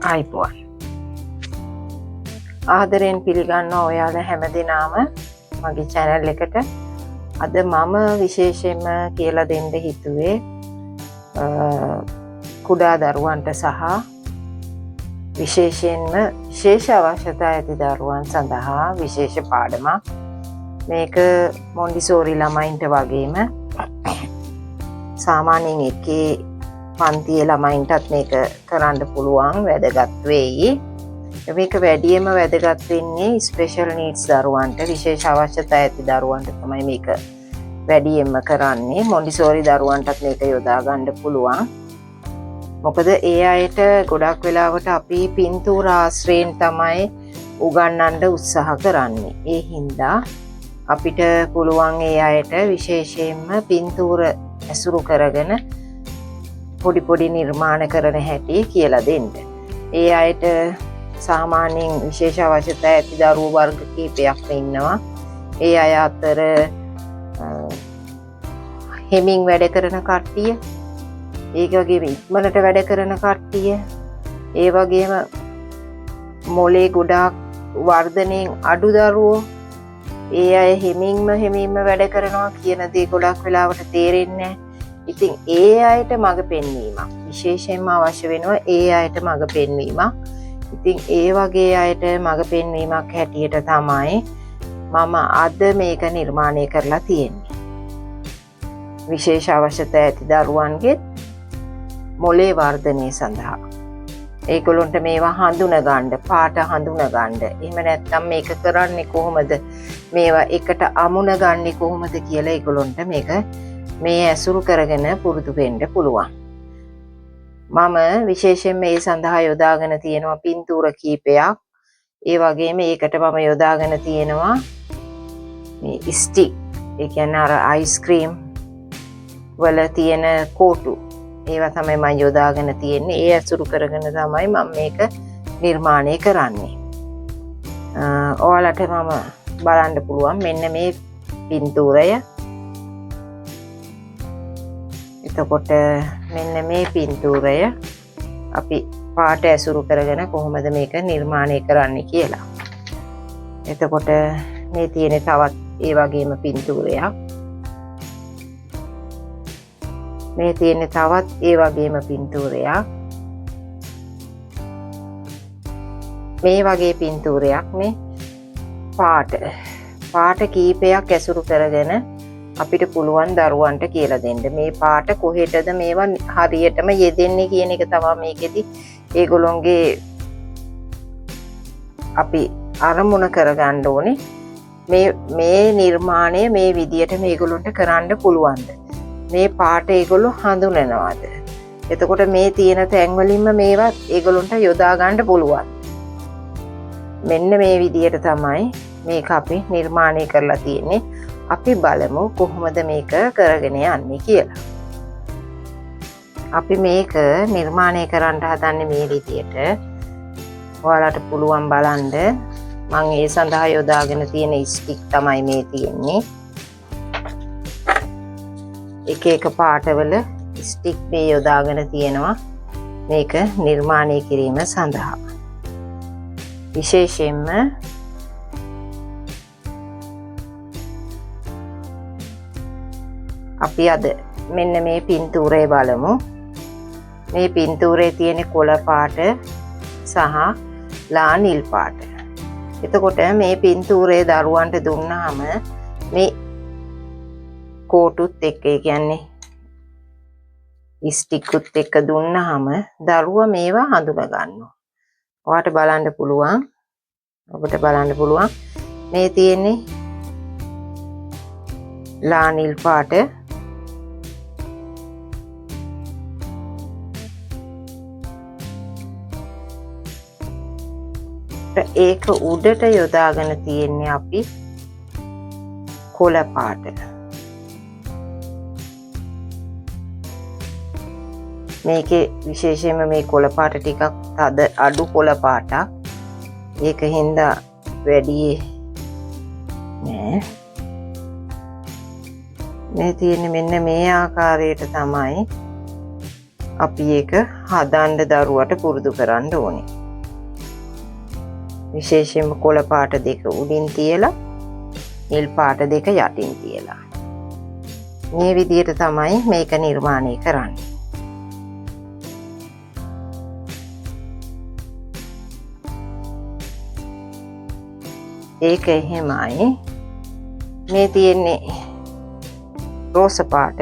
ආයිබෝන් ආදරෙන් පිළිගන්නවා ඔයාලා හැමදෙනාම මගේ channel එකට. අද මම විශේෂයෙන්ම කියලා දෙන්න හිතුවේ කුඩා දරුවන්ට සහ විශේෂයෙන්ම විශේෂ අවශ්‍යතා ඇති දරුවන් සඳහා විශේෂ පාඩමක්. මේක මොන්ටිසෝරි ළමයින්ට වගේම සාමාන්‍යයෙන් එකේ පන්තියේ ළමයින්ටත් මේක කරන්න පුළුවන් වැදගත් වෙයි. මේක වැඩියෙන්ම වැදගත් වෙන්නේ ස්පෙෂල් නීඩ්ස් දරුවන්ට, විශේෂ අවශ්‍යතා ඇති දරුවන්ට තමයි මේක වැඩියෙන්ම කරන්නේ. මොන්ටිසෝරි දරුවන්ටත් මේක යොදා ගන්න පුළුවන්. මොකද ඒ අයට ගොඩක් වෙලාවට අපි පින්තූර ආශ්‍රයෙන් තමයි උගන්වන්න උත්සාහ කරන්නේ. ඒ හින්දා අපිට පුළුවන් ඒ අයට විශේෂයෙන්ම පින්තූර ඇසුරු කරගෙන පොඩි පොඩි නිර්මාණ කරන හැටි කියලා දෙන්න. ඒ අයට සාමාන්‍යයෙන් විශේෂ අවශ්‍යතා ඇති දරුවෝ වර්ග කීපයක් ඉන්නවා. ඒ අය අතර හෙමින් වැඩ කරන කට්ටිය, ඒ වගේම ඉක්මනට වැඩ කරන කට්ටිය, ඒ වගේම මොලේ ගොඩාක් වර්ධනයෙන් අඩු දරුවෝ, ඒ අය හෙමින්ම වැඩ කරනවා කියන දේ ගොඩක් වෙලාවට තේරෙන්නේ නැහැ. ඉතින් ඒ අයට මඟ පෙන්වීමක් විශේෂයෙන්ම අවශ්‍ය වෙනවා. ඒ අයට මඟ පෙන්වීමක්. ඉතින් ඒ වගේ අයට මඟ පෙන්වීමක් හැටියට තමයි මම අද මේක නිර්මාණය කරලා තියෙන්නේ. විශේෂ අවශ්‍යතා ඇති දරුවන්ගේ මොලේ වර්ධනය සඳහා. ඒගොල්ලන්ට මේවා හඳුනා ගන්න, පාට හඳුනා ගන්න. එහෙම නැත්නම් මේක කරන්නේ කොහොමද? මේවා එකට අමුණ ගන්නේ කොහොමද කියලා ඒගොල්ලන්ට මේක මේ ඇසුරු කරගෙන පුරුදු වෙන්න පුළුවන්. මම විශේෂයෙන් මේ සඳහා යොදාගෙන තියෙනවා පින්තූර කීපයක්. ඒ වගේම ඒකට මම යොදාගෙන තියෙනවා මේ ස්ටික්. ඒ කියන්නේ අර අයිස්ක්‍රීම් වල තියෙන කෝටු. ඒවා තමයි මම යොදාගෙන තියෙන්නේ. ඒ ඇසුරු කරගෙන තමයි මම මේක නිර්මාණය කරන්නේ. ඔයාලට මම බලන්න පුළුවන් මෙන්න මේ පින්තූරය. එතකොට මෙන්න මේ පින්තූරය අපි පාට ඇසුරු කරගෙන කොහොමද මේක නිර්මාණය කරන්නේ කියලා. එතකොට මේ තියෙන තවත් ඒ වගේම පින්තූරයක්. මේ තියෙන තවත් ඒ වගේම පින්තූරයක්. මේ වගේ පින්තූරයක් මේ පාට කීපයක් ඇසුරු කරගෙන අපිට පුළුවන් දරුවන්ට කියලා දෙන්න. මේ පාට කොහෙටද මේවා හරියටම යෙදෙන්නේ කියන එක තමයි මේකෙදි ඒගොල්ලොන්ගේ අපි අරමුණ කරගන්න ඕනේ. මේ නිර්මාණය මේ විදියට මේගොල්ලොන්ට කරන්න පුළුවන්ද? මේ පාට ඒගොල්ලෝ හඳුනනවාද? එතකොට මේ තියෙන තැන් වලින්ම මේවා ඒගොල්ලොන්ට යොදා ගන්න පුළුවන්. මෙන්න මේ විදියට තමයි මේක අපි නිර්මාණය කරලා තියෙන්නේ. අපි බලමු කොහොමද මේක කරගෙන යන්නේ කියලා. අපි මේක නිර්මාණය කරන්න හදන්නේ මේ විදියට. ඔයාලට පුළුවන් බලන්න. මම ඒ සඳහා යොදාගෙන තියෙන ස්ටික් තමයි මේ තියෙන්නේ. එක පාටවල ස්ටික් මේ යොදාගෙන තියෙනවා මේක නිර්මාණය කිරීම සඳහා. විශේෂයෙන්ම අපි අද මෙන්න මේ පින්තූරය බලමු. මේ පින්තූරේ තියෙන කොළ පාට සහ ලා නිල් පාට. එතකොට මේ පින්තූරේ දරුවන්ට දුන්නාම මේ කෝටුත් එක්ක, ඒ කියන්නේ ස්ටික්කුත් එක්ක දුන්නාම දරුවා මේවා හඳුනා ගන්නවා. ඔයාලට බලන්න පුළුවන්. ඔබට බලන්න පුළුවන් මේ තියෙන්නේ ලා නිල් පාට. ඒක උඩට යොදාගෙන තියෙන්නේ අපි කොළ පාට. මේකේ විශේෂයෙන්ම මේ කොළ පාට ටිකක් තද අඩු කොළ පාටක්. ඒක හින්දා වැඩි නෑ. මේ තියෙන්නේ මෙන්න මේ ආකාරයට තමයි අපි ඒක හදන්න දරුවට පුරුදු කරන්න ඕනේ. විශේෂයෙන්ම කොළ පාට දෙක උඩින් තියලා නිල් පාට දෙක යටින් තියලා. මේ විදිහට තමයි මේක නිර්මාණය කරන්නේ. ඒක එහෙමයි. මේ තියෙන්නේ රෝස පාට.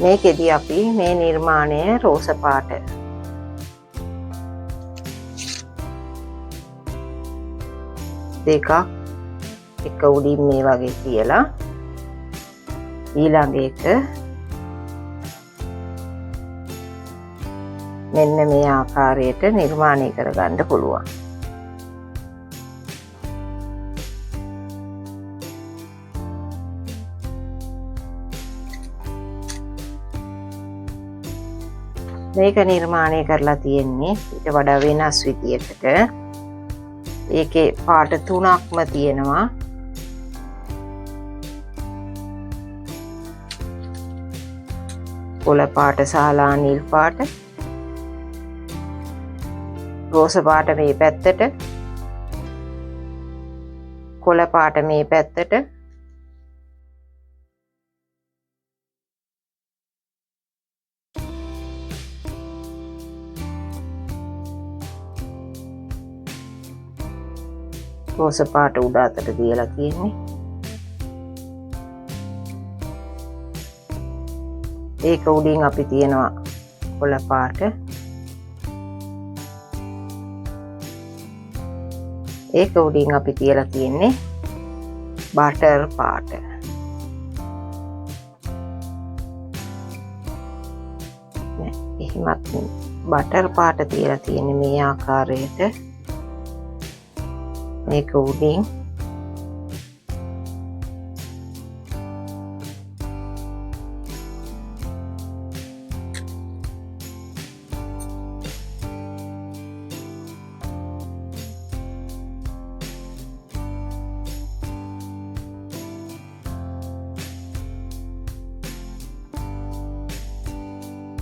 මේකෙදී අපි මේ නිර්මාණය රෝස පාට දෙකක් එක උඩින් මේ වගේ තියලා ඊළඟ එක මෙන්න මේ ආකාරයට නිර්මාණය කරගන්න පුළුවන්. මේක නිර්මාණය කරලා තියෙන්නේ ඊට වඩා වෙනස් විදියකට. ඒකේ පාට තුනක්ම තියෙනවා. කොළ පාට සාලා නිල් පාට, රෝස පාට මේ පැත්තට, කොළ පාට මේ පැත්තට, රෝස පාට උඩ අතට තියලා තියෙන්නේ. ඒක උඩින් අපි තියනවා කොළ පාට. ඒක උඩින් අපි තියලා තියෙන්නේ බටර් පාට. එහෙමත් බටර් පාට තියලා තියෙන්නේ මේ ආකාරයට. මේක උඩින්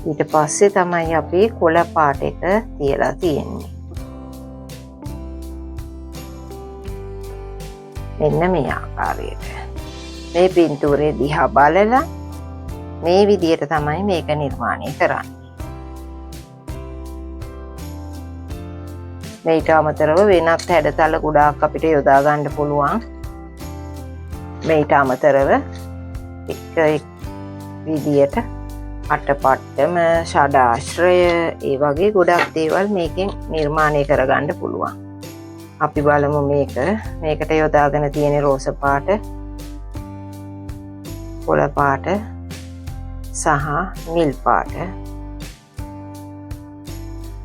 ඊට පස්සේ තමයි අපි කොළ පාට එක තියලා තියෙන්නේ. මෙන්න මේ ආකාරයට. මේ පින්තූරේ දිහා බලලා මේ විදියට තමයි මේක නිර්මාණය කරන්නේ. මේට අමතරව වෙනත් හැඩතල ගොඩාක් අපිට යොදා ගන්න පුළුවන්. මේට අමතරව එක විදියට අටපට්ටම, ෂඩාශ්‍රය, ඒ වගේ ගොඩක් දේවල් මේකෙන් නිර්මාණය කරගන්න පුළුවන්. අපි බලමු මේකට යොදාගෙන තියෙන රෝස පාට, කොළ පාට සහ නිල් පාට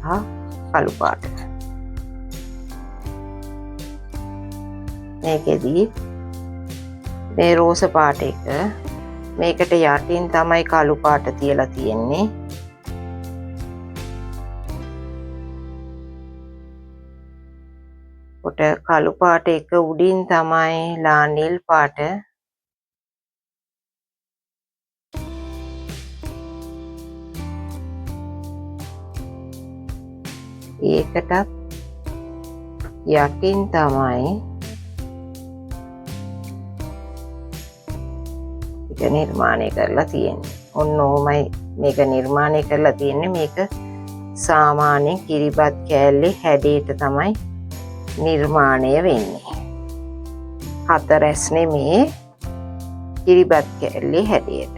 හා කළු පාට. මේකෙදී මේ රෝස පාට එක මේකට යටින් තමයි කළු පාට තියලා තියෙන්නේ. කොට කළු පාට එක උඩින් තමයි ලා නිල් පාට. ඒකටත් යටින් තමයි ඒක නිර්මාණය කරලා තියෙන්නේ. ඔන්න ඕමයි මේක නිර්මාණය කරලා තියෙන්නේ. මේක සාමාන්‍යයෙන් කිරිබත් කෑල්ලේ හැඩයට තමයි නිර්මාණය වෙන්නේ. හතරැස් නෙමේ, කිරිබත් කෑල්ලේ හැඩයට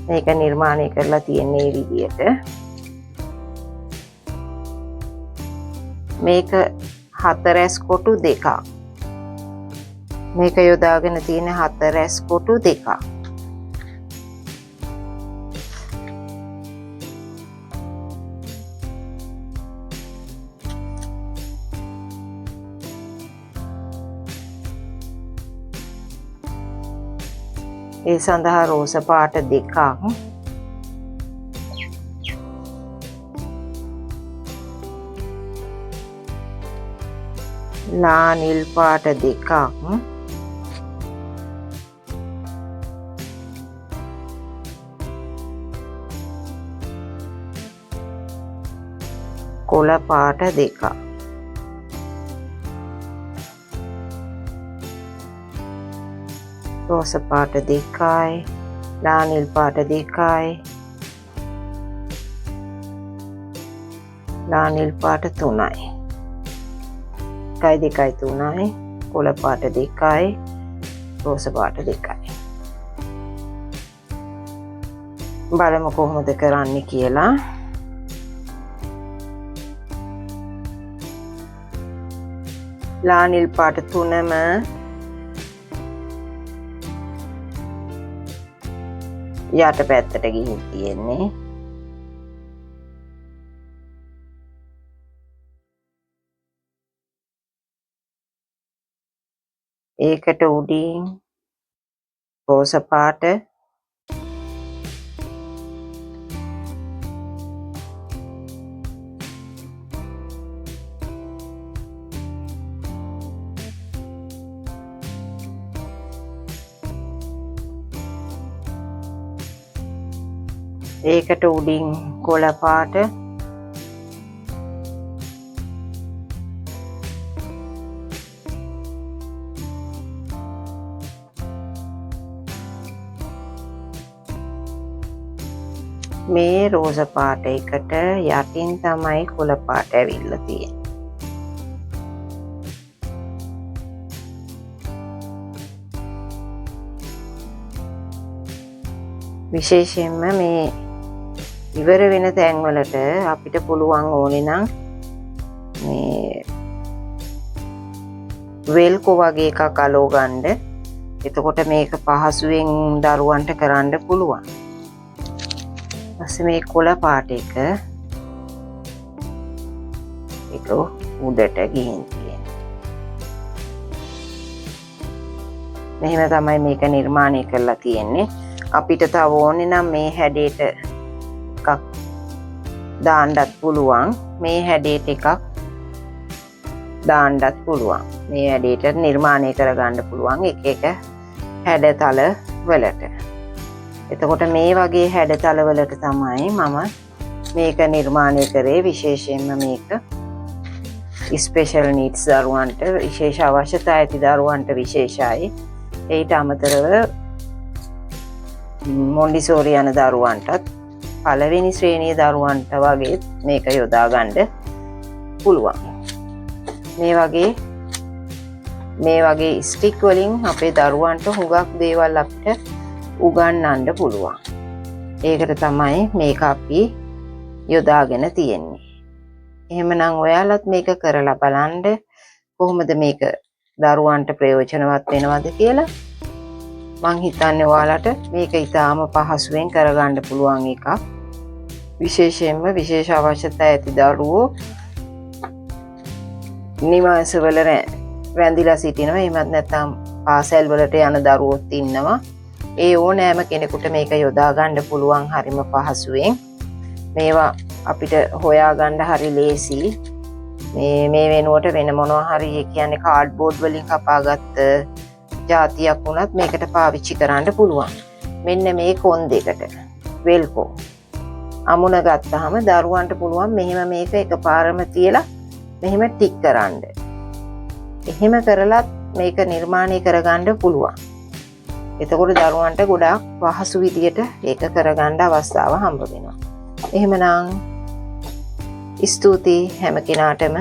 මේක නිර්මාණය කරලා තියෙන්නේ විදියට. මේක හතරැස් කොටු දෙකක්. මේක යොදාගෙන තියෙන හතරැස් කොටු දෙකක්. ඒ සඳහා රෝස පාට දෙකක්, ලා නිල් පාට දෙකක්, කොළ පාට දෙකක්. රෝස පාට දෙකයි, ලා නිල් පාට දෙකයි, ලා නිල් පාට 3යි. 1 2 3යි, කොළ පාට දෙකයි, රෝස පාට දෙකයි. බලමු කොහොමද කරන්නේ කියලා. ලා නිල් පාට 3ම යට පැත්තට ගිහින් තියෙන්නේ. ඒකට උඩින් රෝස පාට, ඒකට උඩින් කොළ පාට, මේ රෝස පාට එකට යටින් තමයි කොළ පාට ඇවිල්ලා තියෙන්නේ. විශේෂයෙන්ම මේ ඉවර වෙන තැන්වලට අපිට පුළුවන් ඕනේ නම් මේ වෙල්කෝ වගේ එකක් අලෝ ගන්න. එතකොට මේක පහසුවෙන් දරුවන්ට කරන්න පුළුවන්. ඊපස්සේ මේ කොළ පාට එක උඩට ගිහින් තියෙනවා. මෙහෙම තමයි මේක නිර්මාණය කරලා තියෙන්නේ. අපිට තව ඕනේ නම් මේ හැඩයට එකක් දාන්නත් පුළුවන්. මේ හැඩයට එකක් දාන්නත් පුළුවන්. මේ හැඩයට නිර්මාණය කරගන්න පුළුවන් එක එක හැඩතල වලට. එතකොට මේ වගේ හැඩතල වලට තමයි මම මේක නිර්මාණය කරේ. විශේෂයෙන්ම මේක ස්පෙෂල් නීඩ්ස් දරුවන්ට, විශේෂ අවශ්‍යතා ඇති දරුවන්ට විශේෂයි. ඊට අමතරව මොන්ඩිසෝරි යන දරුවන්ටත් පළවෙනි ශ්‍රේණියේ දරුවන්ට වගේ මේක යොදා ගන්න පුළුවන්. මේ වගේ ස්ටික් වලින් අපේ දරුවන්ට හුඟක් දේවල් අපිට උගන්වන්න පුළුවන්. ඒකට තමයි මේක අපි යොදාගෙන තියෙන්නේ. එහෙමනම් ඔයාලත් මේක කරලා බලන්න කොහොමද මේක දරුවන්ට ප්‍රයෝජනවත් වෙනවද කියලා. මං හිතන්නේ ඔයාලට මේක ඉතාම පහසුවෙන් කරගන්න පුළුවන් එකක්. විශේෂයෙන්ම විශේෂ අවශ්‍යතා ඇති දරුවෝ නිවාසවල රැඳිලා සිටිනවා. එහෙමත් නැත්නම් පාසල් වලට යන දරුවෝත් ඉන්නවා. ඒ ඕනෑම කෙනෙකුට මේක යොදා ගන්න පුළුවන් හරිම පහසුවෙන්. මේවා අපිට හොයාගන්න හරි ලේසි. මේ වෙනුවට වෙන මොනවා හරි කියන්නේ කාඩ්බෝඩ් වලින් කපාගත්ත ජාතියක් වුණත් මේකට පාවිච්චි කරන්න පුළුවන්. මෙන්න මේ කොන් දෙකට වෙල්කෝ අමුණ ගත්තාම දරුවන්ට පුළුවන් මෙහෙම මේක එකපාරම තියලා මෙහෙම ටික් කරන්න. එහෙම කරලත් මේක නිර්මාණය කරගන්න පුළුවන්. එතකොට දරුවන්ට ගොඩාක් පහසු විදියට ඒක කරගන්න අවස්ථාව හම්බ වෙනවා. එහෙමනම් ස්තුතියි හැම කෙනාටම